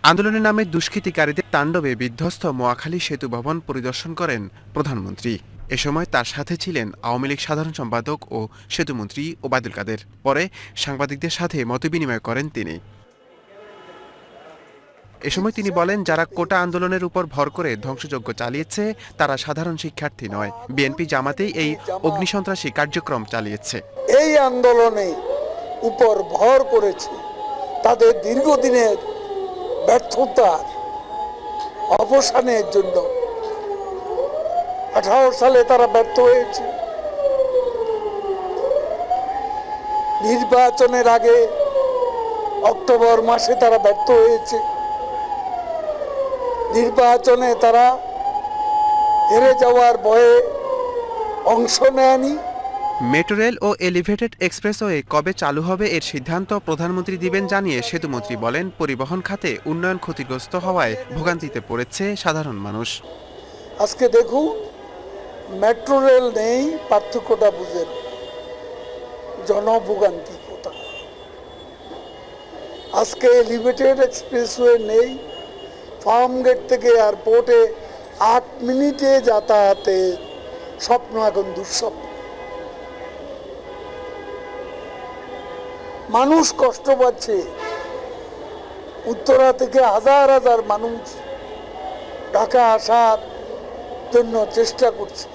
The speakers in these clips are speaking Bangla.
আন্দোলনের নামে দুষ্কৃতিকারীদের তাণ্ডবে বিধ্বস্ত মহাখালী সেতু ভবন পরিদর্শন করেন প্রধানমন্ত্রী। এ সময় তার সাথে ছিলেন আওয়ামী লীগ সাধারণ সম্পাদক ও সেতুমন্ত্রী ওবায়দুল কাদের। পরে সাংবাদিকদের সাথে মতবিনিময় করেন তিনি। এ সময় তিনি বলেন, যারা কোটা আন্দোলনের উপর ভর করে ধ্বংসযজ্ঞ চালিয়েছে তারা সাধারণ শিক্ষার্থী নয়, বিএনপি জামাতেই এই অগ্নিসন্ত্রাসী কার্যক্রম চালিয়েছে। এই আন্দোলনে উপর ভর করেছে, তাদের দীর্ঘদিনের ব্যর্থতার অবসানের জন্য 18 সালে তারা ব্যর্থ হয়েছে। নির্বাচনের আগে অক্টোবর মাসে তারা ব্যর্থ হয়েছে। নির্বাচনে তারা হেরে যাওয়ার ভয়ে অংশ নেয়নি। মেট্রো রেল ও এলিভেটেড এক্সপ্রেসওয়ে কবে চালু হবে এর সিদ্ধান্ত প্রধানমন্ত্রী দিবেন জানিয়ে সেতুমন্ত্রী বলেন, পরিবহন খাতে উন্নয়ন ক্ষতিগ্রস্ত হওয়ায় ভোগান্তিতে পড়েছে সাধারণ মানুষ। আজকে দেখুন, মেট্রো রেল নেই, পার্থক্যটা বুঝেন, জনভোগান্তি কোথায়। আজকে এলিভেটেড এক্সপ্রেসওয়ে নেই, ফার্ম গেট থেকে এয়ারপোর্টে 8 মিনিটে যাতায়াতে স্বপ্ন এখন দুঃস্বপ্ন। মানুষ কষ্ট পাচ্ছে। উত্তরা থেকে হাজার হাজার মানুষ ঢাকা আসার জন্য চেষ্টা করছে।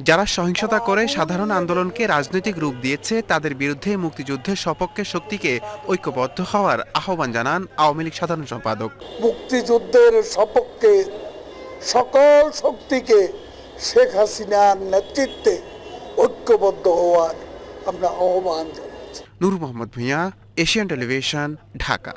যারা সহিংসতা করে সাধারণ আন্দোলনকে রাজনৈতিক রূপ দিয়েছে তাদের বিরুদ্ধে মুক্তিযুদ্ধের সপক্ষে শক্তিকে ঐক্যবদ্ধ হওয়ার আহ্বান জানান আওয়ামী লীগ সাধারণ সম্পাদক। মুক্তিযুদ্ধের সপক্ষে সকল শক্তিকে শেখ হাসিনার নেতৃত্বে ঐক্যবদ্ধ হওয়ার আমরা আহ্বান জানাচ্ছি। নূর মোহাম্মদ ভূঁইয়া, এশিয়ান টেলিভিশন, ঢাকা।